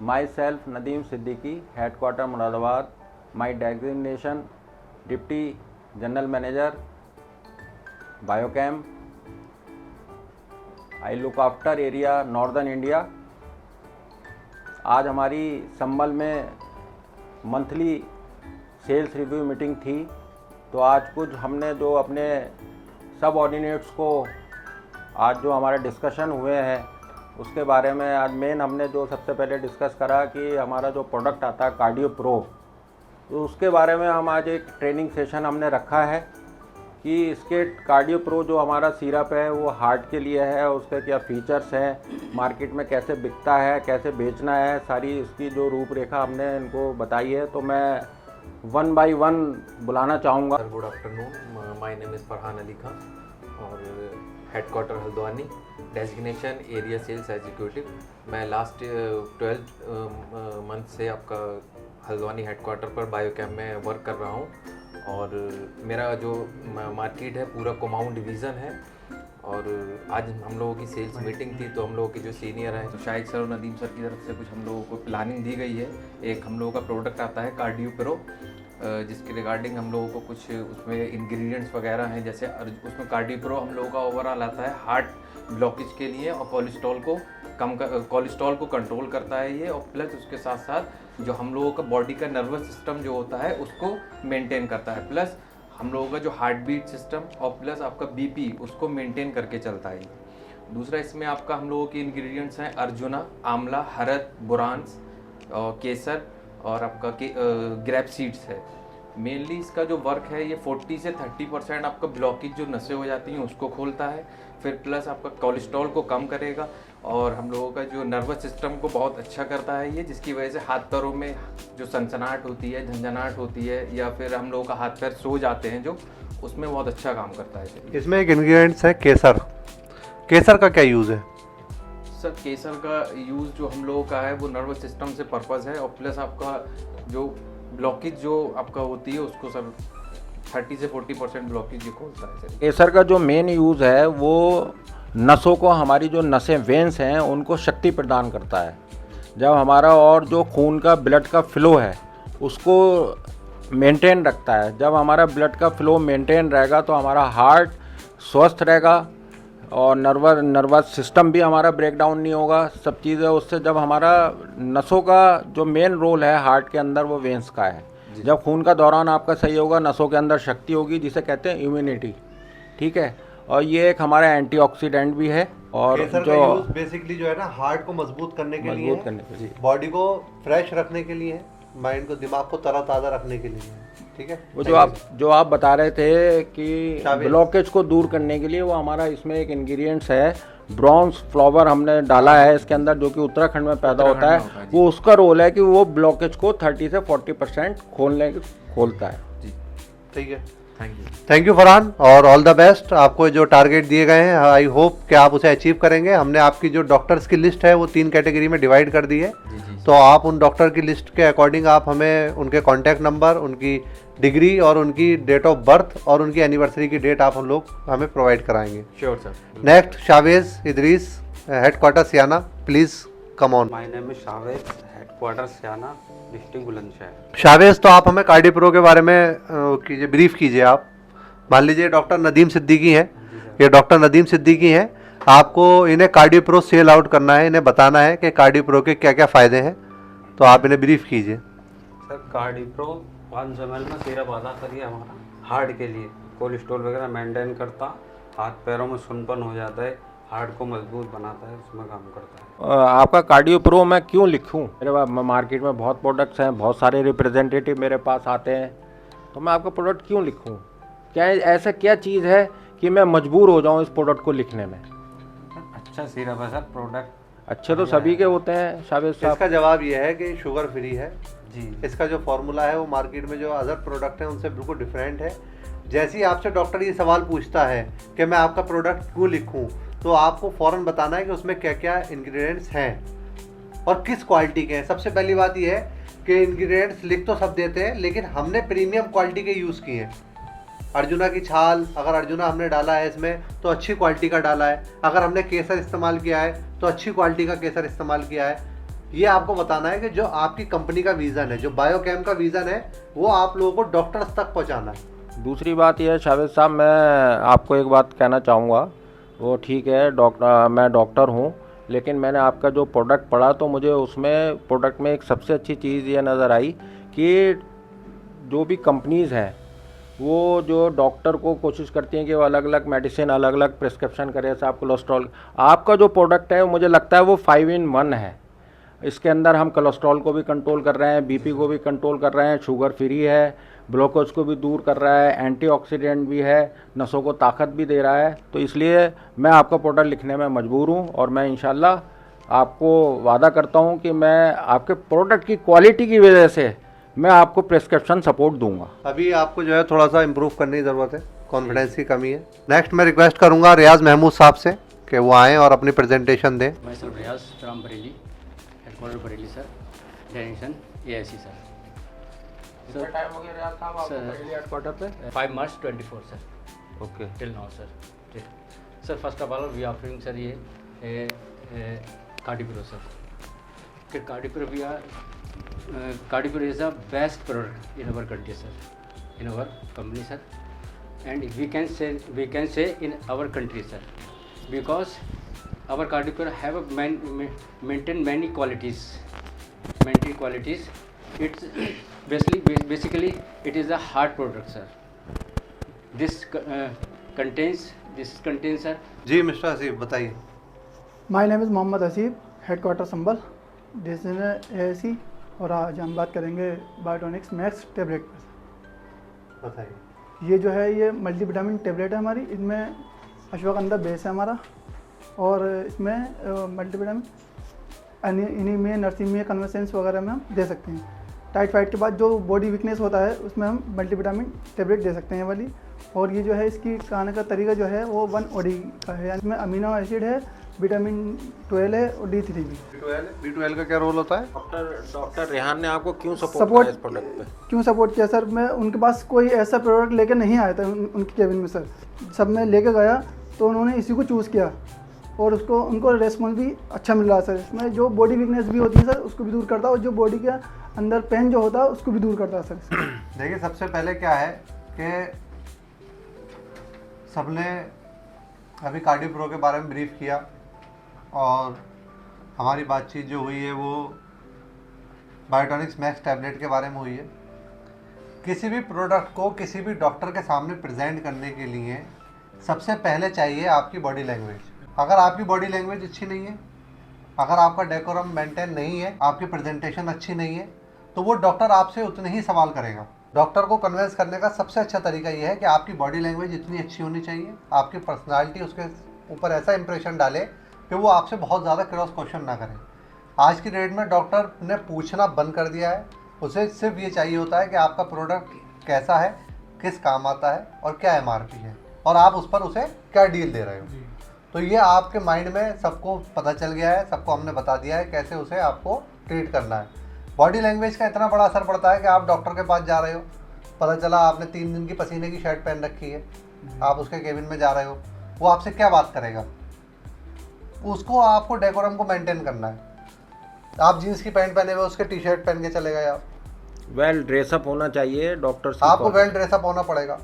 myself Nadeem Siddiqui, headquarter Muradabad. My designation Deputy General Manager, Biochem. I look after area Northern India. आज हमारी संभल में monthly sales review meeting थी, तो आज कुछ हमने जो अपने सब ऑर्डिनेट्स को आज जो हमारे डिस्कशन हुए हैं उसके बारे में आज मेन हमने जो सबसे पहले डिस्कस करा कि हमारा जो प्रोडक्ट आता है कार्डियो प्रो, तो उसके बारे में हम आज एक ट्रेनिंग सेशन हमने रखा है कि इसके कार्डियो प्रो जो हमारा सिरप है वो हार्ट के लिए है, उसके क्या फीचर्स हैं, मार्केट में कैसे बिकता है, कैसे बेचना है, सारी इसकी जो रूपरेखा हमने इनको बताई है। तो मैं 1 by 1 बुलाना चाहूँगा। Good afternoon, my name is Farhan Ali Khan और headquarter Haldwani, designation area sales executive. मैं लास्ट 12 मंथ से आपका हल्द्वानी हेडक्वार्टर पर बायोकेम में वर्क कर रहा हूँ और मेरा जो मार्केट है पूरा कुमाऊं डिवीज़न है। और आज हम लोगों की सेल्स मीटिंग थी, तो हम लोगों के जो सीनियर हैं तो शाहिद सर और नदीम सर की तरफ से कुछ हम लोगों को प्लानिंग दी गई है। एक हम लोगों का प्रोडक्ट आता है कार्डियो प्रो, जिसके रिगार्डिंग हम लोगों को कुछ उसमें इंग्रेडिएंट्स वगैरह हैं, जैसे उसमें कार्डियो प्रो हम लोगों का ओवरऑल आता है हार्ट ब्लॉकेज के लिए और कोलेस्ट्रॉल को कंट्रोल करता है ये, और प्लस उसके साथ साथ जो हम लोगों का बॉडी का नर्वस सिस्टम जो होता है उसको मेंटेन करता है, प्लस हम लोगों का जो हार्ट बीट सिस्टम और प्लस आपका बीपी उसको मेंटेन करके चलता है। दूसरा इसमें आपका हम लोगों के इंग्रेडिएंट्स हैं अर्जुना, आंवला, हरद, बुरांस और केसर और आपका ग्रेप सीड्स है। मेनली इसका जो वर्क है ये 40 से 30% आपका ब्लॉकेज जो नसें हो जाती हैं उसको खोलता है, फिर प्लस आपका कोलेस्ट्रॉल को कम करेगा और हम लोगों का जो नर्वस सिस्टम को बहुत अच्छा करता है ये, जिसकी वजह से हाथ पैरों में जो सनसनाहट होती है, झंझनाहट होती है, या फिर हम लोगों का हाथ पैर सो जाते हैं जो, उसमें बहुत अच्छा काम करता है। इसमें एक इंग्रेडिएंट्स है केसर। केसर का क्या यूज़ है? सर केसर का यूज़ जो हम लोगों का है वो नर्वस सिस्टम से पर्पज़ है और प्लस आपका जो ब्लॉकेज जो आपका होती है उसको सर 30 से 40% ब्लॉकेज ये खोलता है सर। केसर का जो मेन यूज़ है वो नसों को, हमारी जो नसें वेंस हैं उनको शक्ति प्रदान करता है। जब हमारा और जो खून का ब्लड का फ्लो है उसको मेंटेन रखता है। जब हमारा ब्लड का फ्लो मेंटेन रहेगा तो हमारा हार्ट स्वस्थ रहेगा और नर्वस सिस्टम भी हमारा ब्रेक डाउन नहीं होगा, सब चीज़ें उससे। जब हमारा नसों का जो मेन रोल है हार्ट के अंदर वो वेंस का है। जब खून का दौरान आपका सही होगा, नसों के अंदर शक्ति होगी, जिसे कहते हैं इम्यूनिटी, ठीक है। और ये एक हमारा एंटीऑक्सीडेंट भी है। और केसर जो का यूज़ बेसिकली जो है ना हार्ट को मजबूत करने के लिए, बॉडी को फ्रेश रखने के लिए, माइंड को, दिमाग को तरोताज़ा रखने के लिए, ठीक है। वो जो आप बता रहे थे कि ब्लॉकेज को दूर करने के लिए, वो हमारा इसमें एक इंग्रेडिएंट्स है ब्रॉन्ज फ्लावर हमने डाला है इसके अंदर, जो कि उत्तराखंड में पैदा होता है। वो उसका रोल है कि वो ब्लॉकेज को 30 से 40% खोलता है। जी ठीक है, थैंक यू फरहान, और ऑल द बेस्ट। आपको जो टारगेट दिए गए हैं आई होप कि आप उसे अचीव करेंगे। हमने आपकी जो डॉक्टर्स की लिस्ट है वो 3 कैटेगरी में डिवाइड कर दी है। तो आप उन डॉक्टर की लिस्ट के अकॉर्डिंग आप हमें उनके कॉन्टैक्ट नंबर, उनकी डिग्री और उनकी डेट ऑफ बर्थ और उनकी एनिवर्सरी की डेट आप हम लोग हमें प्रोवाइड कराएंगे। Sure sir. Next Shavez Idris, headquarter Siana, please come on. My name is Shavez, headquarter Siana, district Bulandshahr. Shavez, तो आप हमें कार्डियो प्रो के बारे में कीजिए, ब्रीफ कीजिए। आप मान लीजिए डॉक्टर नदीम सिद्दीकी हैं, ये डॉक्टर नदीम सिद्दीकी हैं, आपको इन्हें कार्डियो प्रो सेल आउट करना है, इन्हें बताना है कि कार्डियो प्रो के क्या क्या फ़ायदे हैं, तो आप इन्हें ब्रीफ कीजिए। सर कार्डियो प्रो 500 ml में सिरप आता करिए हमारा हार्ट के लिए, कोलेस्ट्रॉल वगैरह मेंटेन करता, हाथ पैरों में सुनपन हो जाता है, हार्ट को मजबूत बनाता है, उसमें काम करता है। आपका कार्डियो प्रो मैं क्यों लिखूं? मेरे पास मार्केट में बहुत प्रोडक्ट्स हैं, बहुत सारे रिप्रेजेंटेटिव मेरे पास आते हैं, तो मैं आपका प्रोडक्ट क्यों लिखूं? क्या ऐसा क्या चीज़ है कि मैं मजबूर हो जाऊं इस प्रोडक्ट को लिखने में? अच्छा सिरप है सर, प्रोडक्ट अच्छे तो सभी के होते हैं शावेज साहब। इसका जवाब यह है कि शुगर फ्री है जी। इसका जो फॉर्मूला है वो मार्केट में जो अदर प्रोडक्ट हैं उनसे बिल्कुल डिफरेंट है। जैसे ही आपसे डॉक्टर ये सवाल पूछता है कि मैं आपका प्रोडक्ट क्यों लिखूं, तो आपको फ़ौरन बताना है कि उसमें क्या क्या इंग्रेडिएंट्स हैं और किस क्वालिटी के हैं। सबसे पहली बात यह है कि इंग्रेडिएंट्स लिख तो सब देते हैं, लेकिन हमने प्रीमियम क्वालिटी के यूज़ किए हैं। अर्जुना की छाल, अगर अर्जुना हमने डाला है इसमें तो अच्छी क्वालिटी का डाला है। अगर हमने केसर इस्तेमाल किया है तो अच्छी क्वालिटी का केसर इस्तेमाल किया है। ये आपको बताना है कि जो आपकी कंपनी का विजन है, जो बायोकेम का विजन है, वो आप लोगों को डॉक्टर्स तक पहुंचाना है। दूसरी बात यह है शावेद साहब, मैं आपको एक बात कहना चाहूँगा। वो ठीक है, मैं डॉक्टर हूँ, लेकिन मैंने आपका जो प्रोडक्ट पढ़ा तो मुझे उसमें प्रोडक्ट में एक सबसे अच्छी चीज़ ये नज़र आई कि जो भी कंपनीज़ हैं वो जो डॉक्टर को कोशिश करती हैं कि वो अलग अलग मेडिसिन, अलग अलग प्रिस्क्रिप्शन करे। साहब कोलेस्ट्रॉल, आपका जो प्रोडक्ट है मुझे लगता है वो 5 in 1 है। इसके अंदर हम कोलेस्ट्रॉल को भी कंट्रोल कर रहे हैं, बीपी को भी कंट्रोल कर रहे हैं, शुगर फ्री है, ग्लूकोज को भी दूर कर रहा है, एंटीऑक्सीडेंट भी है, नसों को ताकत भी दे रहा है। तो इसलिए मैं आपका प्रोडक्ट लिखने में मजबूर हूँ और मैं इंशाल्लाह आपको वादा करता हूँ कि मैं आपके प्रोडक्ट की क्वालिटी की वजह से मैं आपको प्रिस्क्रिप्शन सपोर्ट दूंगा। अभी आपको जो है थोड़ा सा इम्प्रूव करने की ज़रूरत है, कॉन्फिडेंस की कमी है। नेक्स्ट मैं रिक्वेस्ट करूंगा रियाज महमूद साहब से कि वो आएँ और अपनी प्रेजेंटेशन दें। मैं sir Riyaz from Bareilly, headquarter Bareilly sir, designation AIC sir. कितना टाइम हो गया रियाज साहब आपको बरेली हेडक्वार्टर पे? 5 March 24 sir, okay. Till now sir. ठीक sir, first of all we offering sir ये कार्डिप्रो सर, कि Cardipro we are Cardipro is the best product in our country sir, in our company sir, and we can say in our country sir, because our cardiopure have a maintain many qualities. It's basically it is a hard product sir. This contains sir. जी mister Haseeb बताइए। My name is Mohammad Haseeb, headquarter Sambhal, designer AIC, और आज हम बात करेंगे बायोटॉनिक्स max tablet पर। बताइए। ये जो है ये मल्टीविटामिन टेबलेट है हमारी, इनमें अश्वगंधा बेस है हमारा, और इसमें मल्टीविटामिन इन्हीं में नर्सिंग में कन्वर्सेंस वगैरह में हम दे सकते हैं। टाइट फाइट के बाद जो बॉडी वीकनेस होता है उसमें हम मल्टीविटामिन टेबलेट दे सकते हैं ये वाली। और ये जो है इसकी खाने का तरीका जो है वो 1 OD का है, यानी इसमें अमीनो एसिड है, विटामिन 12 है और D3 भी। B12 का क्या रोल होता है? डॉक्टर रेहान ने आपको क्यों सपोर्ट किया इस प्रोडक्ट पे? क्यों सपोर्ट किया सर? मैं उनके पास कोई ऐसा प्रोडक्ट लेकर नहीं आया था उनकी केबिन में सर, सब मैं लेके गया तो उन्होंने इसी को चूज़ किया और उसको उनको रेस्पॉन्स भी अच्छा मिल रहा है सर। इसमें जो बॉडी वीकनेस भी होती है सर उसको भी दूर करता है, और जो बॉडी के अंदर पेन जो होता है उसको भी दूर करता है सर। देखिए सबसे पहले क्या है कि सबने अभी कार्डिप्रो के बारे में ब्रीफ किया और हमारी बातचीत जो हुई है वो बायोटॉनिक्स मैक्स टैबलेट के बारे में हुई है। किसी भी प्रोडक्ट को किसी भी डॉक्टर के सामने प्रेजेंट करने के लिए सबसे पहले चाहिए आपकी बॉडी लैंग्वेज। अगर आपकी बॉडी लैंग्वेज अच्छी नहीं है, अगर आपका डेकोरम मेंटेन नहीं है, आपकी प्रेजेंटेशन अच्छी नहीं है, तो वो डॉक्टर आपसे उतने ही सवाल करेगा। डॉक्टर को कन्विंस करने का सबसे अच्छा तरीका ये है कि आपकी बॉडी लैंग्वेज इतनी अच्छी होनी चाहिए, आपकी पर्सनालिटी उसके ऊपर ऐसा इंप्रेशन डाले कि वो आपसे बहुत ज़्यादा क्रॉस क्वेश्चन ना करें। आज की डेट में डॉक्टर ने पूछना बंद कर दिया है, उसे सिर्फ ये चाहिए होता है कि आपका प्रोडक्ट कैसा है, किस काम आता है और क्या MRP है और आप उस पर उसे क्या डील दे रहे हो। तो ये आपके माइंड में सबको पता चल गया है, सबको हमने बता दिया है कैसे उसे आपको ट्रीट करना है। बॉडी लैंग्वेज का इतना बड़ा असर पड़ता है कि आप डॉक्टर के पास जा रहे हो, पता चला आपने 3 दिन की पसीने की शर्ट पहन रखी है, आप उसके केबिन में जा रहे हो, वो आपसे क्या बात करेगा? उसको आपको डेकोरम को मेंटेन करना है। आप जीन्स की पैंट पहने हुए उसके T-शर्ट पहन के चले गए, आप वेल ड्रेसअप होना चाहिए डॉक्टर से, आपको वेल ड्रेसअप होना पड़ेगा।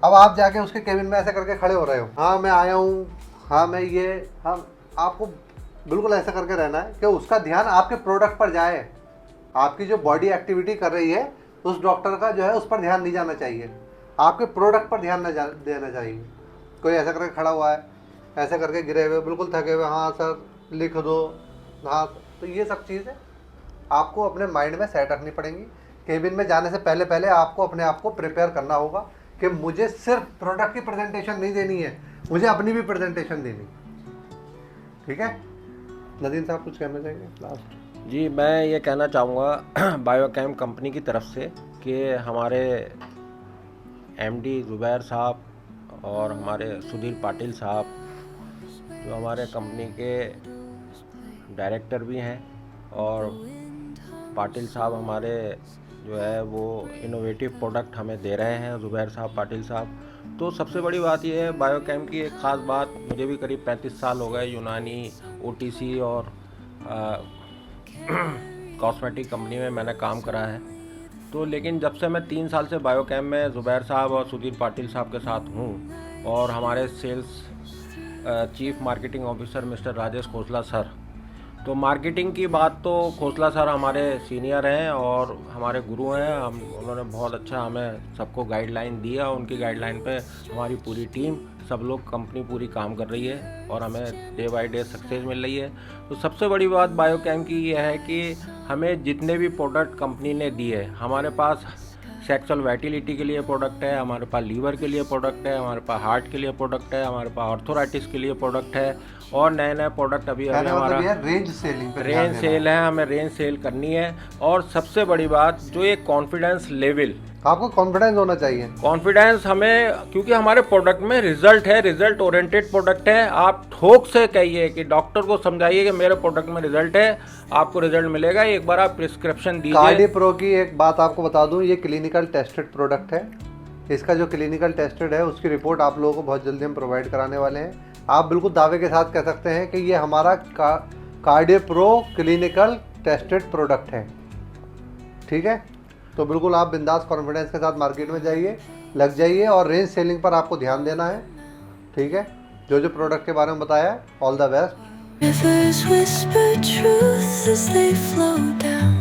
अब आप जाके उसके केबिन में ऐसे करके खड़े हो रहे हो, हाँ मैं आया हूँ, हाँ मैं ये, हाँ, आपको बिल्कुल ऐसा करके रहना है कि उसका ध्यान आपके प्रोडक्ट पर जाए। आपकी जो बॉडी एक्टिविटी कर रही है उस डॉक्टर का जो है उस पर ध्यान नहीं जाना चाहिए, आपके प्रोडक्ट पर ध्यान देना चाहिए। कोई ऐसा करके खड़ा हुआ है, ऐसे करके गिरे हुए, बिल्कुल थके हुए, हाँ सर लिख दो, हाँ, तो ये सब चीज़ें आपको अपने माइंड में सेट रखनी पड़ेंगी। केबिन में जाने से पहले आपको अपने आप को प्रिपेयर करना होगा कि मुझे सिर्फ प्रोडक्ट की प्रेजेंटेशन नहीं देनी है, मुझे अपनी भी प्रेजेंटेशन देनी। ठीक है नदीम साहब, कुछ कहना चाहेंगे लास्ट? जी, मैं ये कहना चाहूँगा बायोकेम कंपनी की तरफ से कि हमारे MD ज़ुबैर साहब और हमारे सुधीर पाटिल साहब जो हमारे कंपनी के डायरेक्टर भी हैं, और पाटिल साहब हमारे जो है वो इनोवेटिव प्रोडक्ट हमें दे रहे हैं, ज़ुबैर साहब, पाटिल साहब। तो सबसे बड़ी बात यह है बायोकेम की एक ख़ास बात, मुझे भी करीब 35 साल हो गए यूनानी, OTC और कॉस्मेटिक कंपनी में मैंने काम करा है। तो लेकिन जब से मैं 3 साल से बायोकेम में ज़ुबैर साहब और सुधीर पाटिल साहब के साथ हूँ और हमारे sales chief marketing officer mister Rajesh Khosla sir, तो मार्केटिंग की बात तो खोसला सर हमारे सीनियर हैं और हमारे गुरु हैं। उन्होंने बहुत अच्छा हमें सबको गाइडलाइन दिया। उनकी गाइडलाइन पे हमारी पूरी टीम, सब लोग, कंपनी पूरी काम कर रही है और हमें डे बाय डे सक्सेस मिल रही है। तो सबसे बड़ी बात बायोकेम की यह है कि हमें जितने भी प्रोडक्ट कंपनी ने दिए, हमारे पास सेक्सुअल वाइटिलिटी के लिए प्रोडक्ट है, हमारे पास लीवर के लिए प्रोडक्ट है, हमारे पास हार्ट के लिए प्रोडक्ट है, हमारे पास आर्थराइटिस के लिए प्रोडक्ट है और नए नए प्रोडक्ट अभी हमारा रेंज सेलिंग पे रेंज सेल है, हमें रेंज सेल करनी है। और सबसे बड़ी बात जो ये कॉन्फिडेंस लेवल, आपको कॉन्फिडेंस होना चाहिए। कॉन्फिडेंस हमें, क्योंकि हमारे प्रोडक्ट में रिजल्ट है, रिजल्ट ओरिएंटेड प्रोडक्ट है। आप ठोक से कहिए कि डॉक्टर को समझाइए कि मेरे प्रोडक्ट में रिजल्ट है, आपको रिजल्ट मिलेगा। एक बार आप प्रिस्क्रिप्शन दीजिए। कार्डिप्रो की एक बात आपको बता दूं, ये क्लिनिकल टेस्टेड प्रोडक्ट है। इसका जो क्लिनिकल टेस्टेड है उसकी रिपोर्ट आप लोगों को बहुत जल्दी हम प्रोवाइड कराने वाले हैं। आप बिल्कुल दावे के साथ कह सकते हैं कि ये हमारा कार्डिप्रो क्लिनिकल टेस्टेड प्रोडक्ट है। ठीक है, तो बिल्कुल आप बिंदास कॉन्फिडेंस के साथ मार्केट में जाइए, लग जाइए और रेंज सेलिंग पर आपको ध्यान देना है। ठीक है, जो जो प्रोडक्ट के बारे में बताया, all the best. Rivers whisper truth as they flow down.